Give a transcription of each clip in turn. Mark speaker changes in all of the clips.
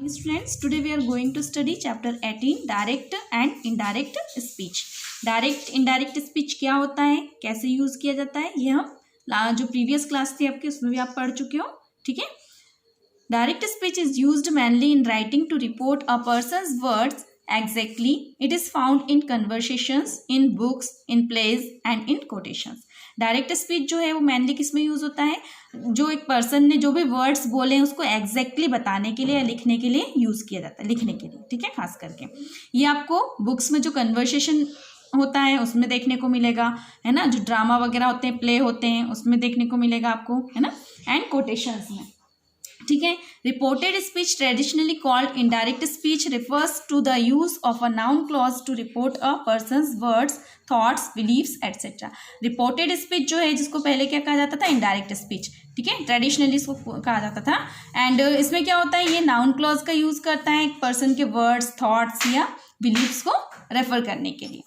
Speaker 1: Students, today we are going to study chapter 18 direct and indirect speech. Direct indirect speech क्या होता है, कैसे use किया जाता है, ये हम जो प्रीवियस क्लास थी आपकी उसमें भी आप पढ़ चुके हो. ठीक है. Direct speech is used mainly in writing to report a person's words exactly. It is found in conversations, in books, in plays and in quotations. Direct speech जो है वो मेनली किस में यूज होता है, जो एक पर्सन ने जो भी वर्ड्स बोले हैं उसको एग्जैक्टली बताने के लिए या लिखने के लिए यूज किया जाता है, लिखने के लिए. ठीक है. खास करके ये आपको बुक्स में जो कन्वर्सेशन होता है उसमें देखने को मिलेगा, है ना. जो ड्रामा वगैरह होते हैं, प्ले होते हैं, उसमें देखने को मिलेगा आपको, है ना. एंड कोटेशंस में. ठीक है. Reported speech traditionally called indirect speech refers to the use of a noun clause to report a person's words, thoughts, beliefs etcetera. Reported speech जो है जिसको पहले क्या कहा जाता था, इनडायरेक्ट स्पीच. ठीक है. ट्रेडिशनली इसको कहा जाता था. एंड इसमें क्या होता है, ये नाउन क्लॉज का यूज करता है एक पर्सन के वर्ड्स, थॉट्स या बिलीव्स को रेफर करने के लिए.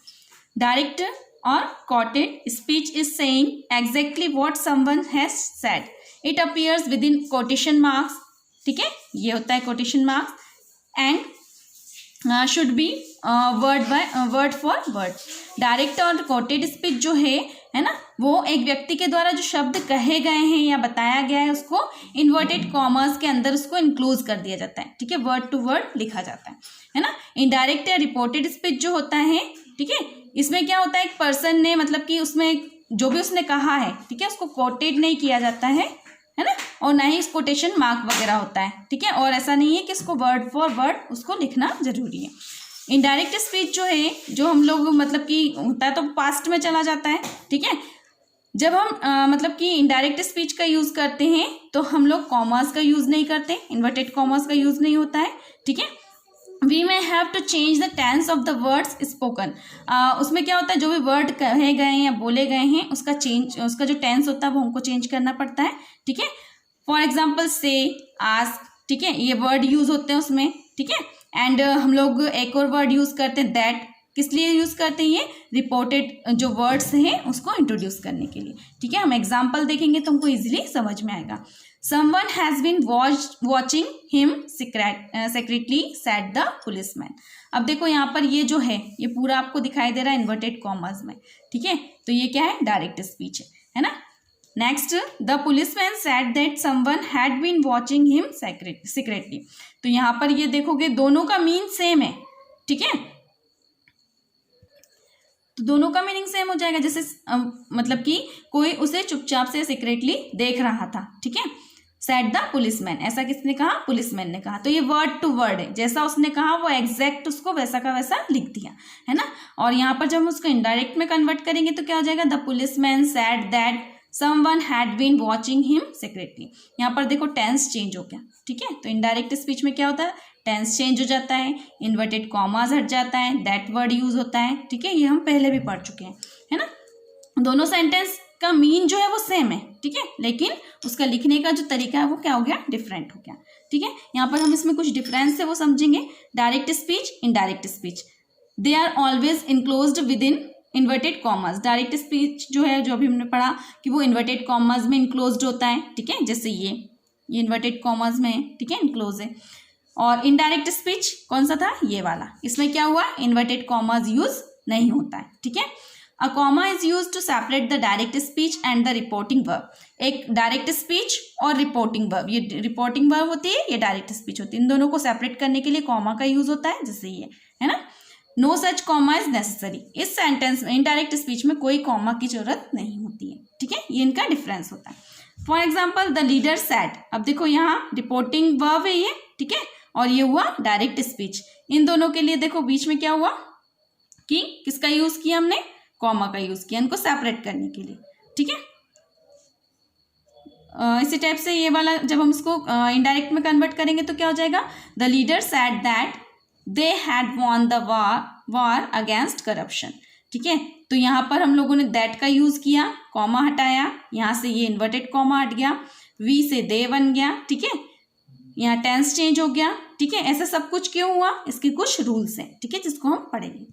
Speaker 1: डायरेक्ट और quoted speech is saying exactly what someone has said. It appears within quotation marks. ठीक है. ये होता है quotation marks and should be word for word. Direct और quoted speech जो है ना, वो एक व्यक्ति के द्वारा जो शब्द कहे गए हैं या बताया गया है उसको इन्वर्टेड कॉमर्स के अंदर उसको इंक्लूज कर दिया जाता है. ठीक है. वर्ड टू वर्ड लिखा जाता है ना. इनडायरेक्ट या रिपोर्टेड स्पीच जो होता है, ठीक है, इसमें क्या होता है, एक पर्सन ने मतलब कि उसमें जो भी उसने कहा है, ठीक है, उसको कोटेड नहीं किया जाता है ना, और ना ही कोटेशन मार्क वगैरह होता है. ठीक है. और ऐसा नहीं है कि इसको वर्ड फॉर वर्ड उसको लिखना जरूरी है. इनडायरेक्ट स्पीच जो है, जो हम लोग मतलब कि होता है तो पास्ट में चला जाता है. ठीक है. जब हम मतलब कि इनडायरेक्ट स्पीच का यूज करते हैं तो हम लोग कॉमर्स का यूज नहीं करते, इन्वर्टेड कॉमर्स का यूज नहीं होता है. ठीक है. We may have to change the tense of the words spoken. उसमें क्या होता है, जो भी वर्ड कहे गए हैं या बोले गए हैं उसका जो टेंस होता है वो हमको चेंज करना पड़ता है. ठीक है. फॉर एग्जाम्पल से, आस्क. ठीक है. ये वर्ड यूज होते हैं उसमें. ठीक है. एंड हम लोग एक और वर्ड यूज करते हैं, दैट. किस लिए यूज करते हैं, ये रिपोर्टेड जो वर्ड्स हैं उसको इंट्रोड्यूस करने के लिए. ठीक है. हम एग्जाम्पल देखेंगे तो हमको इजिली समझ में आएगा. Someone has been watching him secretly, said the policeman. अब देखो यहाँ पर ये जो है ये पूरा आपको दिखाई दे रहा है इन्वर्टेड कॉमर्स में. ठीक है. तो ये क्या है, डायरेक्ट स्पीच है ना. Next, the policeman said that someone had been watching him secretly. तो यहाँ पर ये देखोगे दोनों का मीन सेम है. ठीक है. तो दोनों का मीनिंग सेम हो जाएगा. जैसे मतलब कि कोई उसे चुपचाप से सीक्रेटली देख रहा था. ठीक है. सेड द पुलिसमैन, ऐसा किसने कहा, पुलिसमैन ने कहा. तो ये वर्ड टू वर्ड है, जैसा उसने कहा वो एग्जैक्ट उसको वैसा का वैसा लिख दिया, है ना. और यहाँ पर जब हम उसको इनडायरेक्ट में कन्वर्ट करेंगे तो क्या हो जाएगा, the policeman said that someone had been watching him secretly. यहाँ पर देखो टेंस चेंज हो गया. ठीक है. तो इनडायरेक्ट स्पीच में क्या होता है, टेंस चेंज हो जाता है, इन्वर्टेड कॉमास हट जाता है, दैट वर्ड यूज होता है. ठीक है. ये हम पहले भी पढ़ चुके हैं, है ना. दोनों सेंटेंस का मीन जो है वो सेम है. ठीक है. लेकिन उसका लिखने का जो तरीका है वो क्या हो गया, डिफरेंट हो गया. ठीक है. यहाँ पर हम इसमें कुछ डिफरेंस है वो समझेंगे. Direct speech, indirect speech, they are always enclosed within inverted commas. Direct speech जो है, जो अभी हमने पढ़ा कि वो इन्वर्टेड कॉमर्स में इनक्लोज्ड होता है. ठीक है. जैसे ये इन्वर्टेड कॉमर्स में है. ठीक है, इनक्लोज है. और इनडायरेक्ट स्पीच कौन सा था, ये वाला, इसमें क्या हुआ, इन्वर्टेड कॉमर्स यूज नहीं होता है. ठीक है. A comma is used to separate the direct speech and the reporting verb. एक डायरेक्ट स्पीच और रिपोर्टिंग वर्ब, ये रिपोर्टिंग वर्ब होती है, ये डायरेक्ट स्पीच होती है. इन दोनों को सेपरेट करने के लिए कॉमा का यूज होता है, जैसे ये है ना. No such comma is necessary. इस सेंटेंस में इनडायरेक्ट स्पीच में कोई कॉमा की जरूरत नहीं होती है. ठीक है. ये इनका डिफरेंस होता है. For example, the leader said. अब देखो यहाँ रिपोर्टिंग वर्ब है ये. ठीक है. और ये हुआ डायरेक्ट स्पीच. इन दोनों के लिए देखो बीच में क्या हुआ कि किसका यूज किया हमने, कॉमा का यूज किया इनको सेपरेट करने के लिए. ठीक है. इसी टाइप से ये वाला जब हम इसको इनडायरेक्ट में कन्वर्ट करेंगे तो क्या हो जाएगा, the leader said that they had won the war against corruption. ठीक है. तो यहाँ पर हम लोगों ने दैट का यूज किया, कॉमा हटाया, यहाँ से ये इन्वर्टेड कॉमा हट गया, वी से दे बन गया. ठीक है. यहाँ टेंस चेंज हो गया. ठीक है. ऐसा सब कुछ क्यों हुआ, इसके कुछ रूल्स हैं. ठीक है, जिसको हम पढ़ेंगे.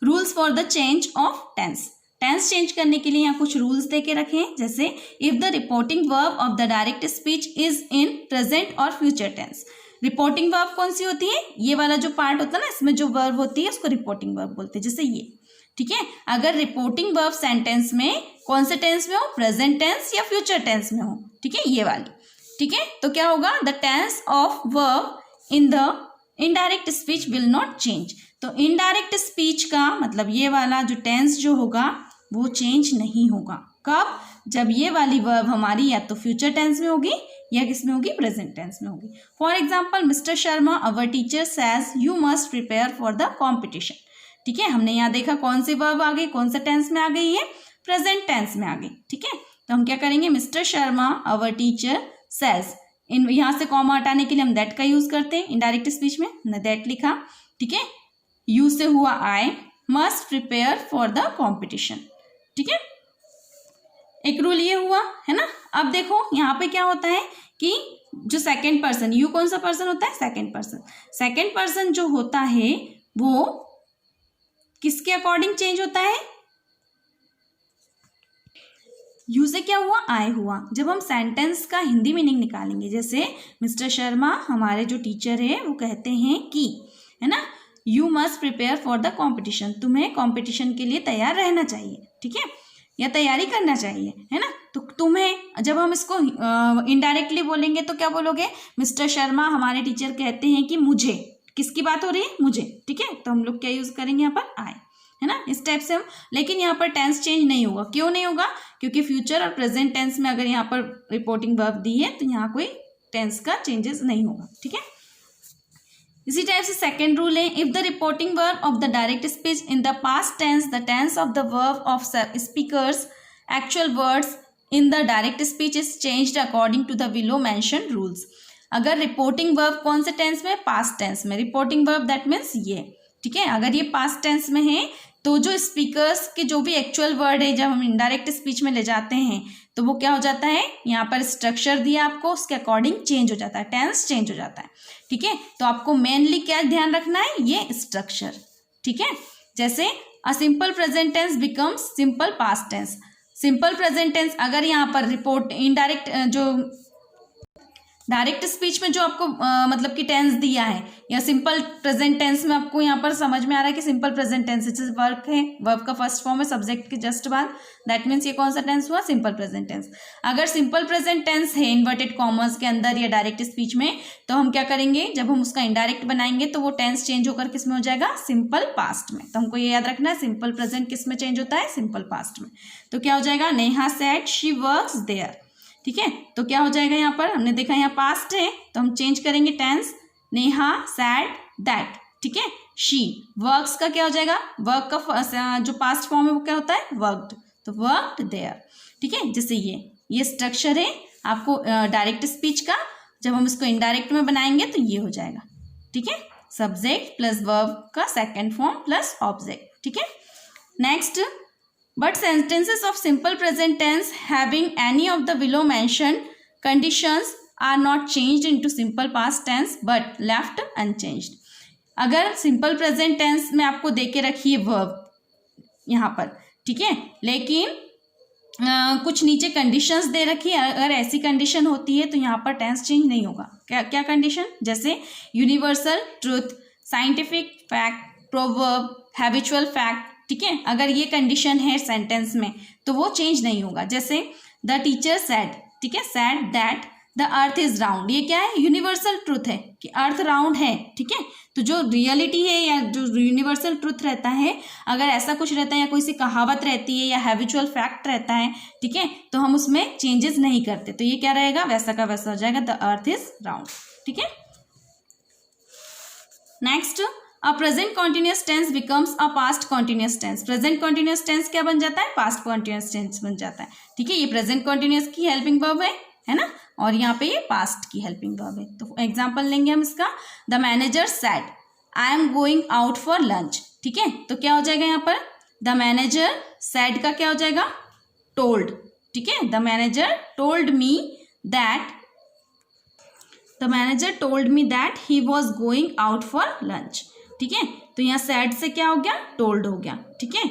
Speaker 1: Rules for the change of tense. Tense change करने के लिए यहाँ कुछ रूल्स दे के रखे हैं. जैसे if the reporting verb of the direct speech is in present और फ्यूचर टेंस. रिपोर्टिंग वर्ब कौन सी होती है, ये वाला जो पार्ट होता है ना, इसमें जो वर्ब होती है उसको रिपोर्टिंग वर्ब बोलते हैं, जैसे ये, ठीक है। अगर रिपोर्टिंग वर्ब सेंटेंस में कौन से टेंस में हो, प्रेजेंट टेंस या फ्यूचर टेंस में हो, ठीक है, ये वाली, ठीक है, तो क्या होगा, the tense of verb in the indirect speech will not change. तो इनडायरेक्ट स्पीच का मतलब ये वाला जो टेंस जो होगा वो चेंज नहीं होगा। कब, जब ये वाली वर्ब हमारी या तो फ्यूचर टेंस में होगी या किस में होगी, प्रेजेंट टेंस में होगी। For example, mister Sharma our teacher says you must prepare for the competition, ठीक है। हमने यहाँ देखा कौन सी वर्ब आ गई, कौन से टेंस में आ गई है, प्रेजेंट टेंस में आ गई, ठीक है। तो हम क्या करेंगे, mister Sharma our teacher says, इन यहाँ से कॉमा हटाने के लिए हम दैट का यूज करते हैं इनडायरेक्ट स्पीच में, हमने दैट लिखा, ठीक है। यू से हुआ I, must prepare for the competition, ठीक है। एक रूल ये हुआ है ना। अब देखो यहाँ पे क्या होता है कि जो सेकंड पर्सन, यू कौन सा पर्सन होता है, सेकंड पर्सन। सेकंड पर्सन जो होता है वो किसके अकॉर्डिंग चेंज होता है, यू से क्या हुआ, आई हुआ। जब हम सेंटेंस का हिंदी मीनिंग निकालेंगे, जैसे मिस्टर शर्मा हमारे जो टीचर है वो कहते हैं कि, है ना, you must prepare for the competition, तुम्हें कॉम्पिटिशन के लिए तैयार रहना चाहिए, ठीक है, या तैयारी करना चाहिए, है ना। तो तुम्हें, जब हम इसको इनडायरेक्टली बोलेंगे तो क्या बोलोगे, मिस्टर शर्मा हमारे टीचर कहते हैं कि मुझे, किसकी बात हो रही है, मुझे, ठीक है। तो हम लोग क्या यूज करेंगे यहाँ पर, आई, है ना, इस टाइप से हम। लेकिन यहाँ पर टेंस चेंज नहीं होगा, क्यों नहीं होगा, क्योंकि फ्यूचर और प्रेजेंट टेंस में अगर यहाँ पर रिपोर्टिंग वर्ब दी है तो यहाँ कोई टेंस का चेंजेस नहीं होगा, ठीक है। इसी टाइप से सेकेंड रूल है, if the reporting verb of the direct speech in the past tense, the tense of the verb of speaker's actual words in the direct speech is changed according to the below mention rules. अगर reporting verb कौन से tense में, past tense में, reporting verb that means ये, ठीक है। अगर ये पास्ट टेंस में है तो जो स्पीकर्स के जो भी एक्चुअल वर्ड है जब हम इनडायरेक्ट स्पीच में ले जाते हैं तो वो क्या हो जाता है, यहाँ पर स्ट्रक्चर दिया आपको उसके अकॉर्डिंग चेंज हो जाता है, टेंस चेंज हो जाता है, ठीक है। तो आपको मेनली क्या ध्यान रखना है, ये स्ट्रक्चर, ठीक है। जैसे a simple present tense becomes simple past tense. Simple present tense अगर यहाँ पर रिपोर्ट इनडायरेक्ट जो डायरेक्ट स्पीच में जो आपको मतलब कि टेंस दिया है, या सिंपल प्रेजेंट टेंस में आपको यहाँ पर समझ में आ रहा है कि सिंपल प्रेजेंट टेंस, जैसे वर्क है, वर्ब का फर्स्ट फॉर्म है सब्जेक्ट के जस्ट बाद, दैट मीन्स ये कौन सा टेंस हुआ, सिंपल प्रेजेंट टेंस। अगर सिंपल प्रेजेंट टेंस है इन्वर्टेड कॉमर्स के अंदर या डायरेक्ट स्पीच में, तो हम क्या करेंगे, जब हम उसका इनडायरेक्ट बनाएंगे तो वो टेंस चेंज होकर किस में हो जाएगा, सिंपल पास्ट में। तो हमको ये याद रखना है, सिंपल प्रेजेंट किस में चेंज होता है, सिंपल पास्ट में। तो क्या हो जाएगा, Neha said she works there, ठीक है। तो क्या हो जाएगा, यहाँ पर हमने देखा यहाँ पास्ट है तो हम चेंज करेंगे टेंस, नेहा सेड दैट, ठीक है। शी, वर्क्स का क्या हो जाएगा, वर्क का जो पास्ट फॉर्म है वो क्या होता है, वर्कड, तो वर्कड देयर, ठीक है। जैसे ये स्ट्रक्चर है आपको डायरेक्ट स्पीच का, जब हम इसको इनडायरेक्ट में बनाएंगे तो ये हो जाएगा, ठीक है, सब्जेक्ट प्लस वर्ब का सेकेंड फॉर्म प्लस ऑब्जेक्ट, ठीक है। Next, but sentences of simple present tense having any of the below mentioned conditions are not changed into simple past tense but left unchanged। अगर simple present tense में आपको दे के रखी है verb यहाँ पर, ठीक है, लेकिन कुछ नीचे कंडीशंस दे रखी है, अगर ऐसी कंडीशन होती है तो यहाँ पर टेंस चेंज नहीं होगा। क्या क्या कंडीशन, जैसे universal truth, scientific fact, proverb, habitual fact, ठीक है। अगर ये कंडीशन है सेंटेंस में तो वो चेंज नहीं होगा। जैसे द टीचर सेड, ठीक है, said that the earth is round, ये क्या है, यूनिवर्सल ट्रूथ है कि अर्थ राउंड है, ठीक है। तो जो रियलिटी है या जो यूनिवर्सल ट्रूथ रहता है, अगर ऐसा कुछ रहता है या कोई सी कहावत रहती है या हैबिचुअल फैक्ट रहता है, ठीक है, तो हम उसमें चेंजेस नहीं करते, तो ये क्या रहेगा, वैसा का वैसा हो जाएगा, द अर्थ इज राउंड, ठीक है। Next, a present continuous tense becomes a past continuous tense. Present continuous tense क्या बन जाता है, पास्ट कॉन्टिन्यूअस टेंस बन जाता है, ठीक है। ये प्रेजेंट कॉन्टिन्यूअस की हेल्पिंग वर्ब है ना, और यहाँ पे ये पास्ट की हेल्पिंग वर्ब है। तो एग्जांपल लेंगे हम इसका, the manager said I am going out for lunch, ठीक है। तो क्या हो जाएगा यहाँ पर, द मैनेजर सेड का क्या हो जाएगा, टोल्ड, ठीक है। The manager told me that, the manager told me that he was going out for lunch, ठीक है। तो यहाँ सैड से क्या हो गया, टोल्ड हो गया, ठीक है।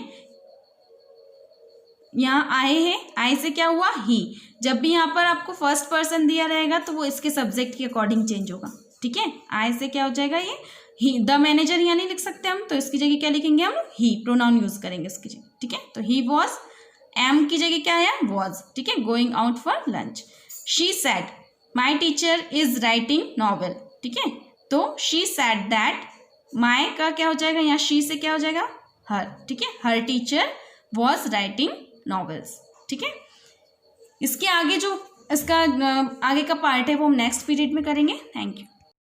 Speaker 1: यहाँ आए है, आए से क्या हुआ, ही। जब भी यहाँ पर आपको फर्स्ट पर्सन दिया रहेगा तो वो इसके सब्जेक्ट के अकॉर्डिंग चेंज होगा, ठीक है, आई से क्या हो जाएगा ये ही, द मैनेजर यहाँ नहीं लिख सकते हम, तो इसकी जगह क्या लिखेंगे हम, ही प्रोनाउन यूज करेंगे इसकी जगह, ठीक है। तो ही वॉज, एम की जगह क्या है, वॉज, ठीक है, going out for lunch. She said my teacher is writing novel, ठीक है, तो शी सेड दैट, माई का क्या हो जाएगा यहाँ, शी से क्या हो जाएगा, हर, ठीक है, हर टीचर वॉज राइटिंग नॉवेल्स, ठीक है। इसके आगे जो इसका आगे का पार्ट है वो हम नेक्स्ट पीरियड में करेंगे। Thank you.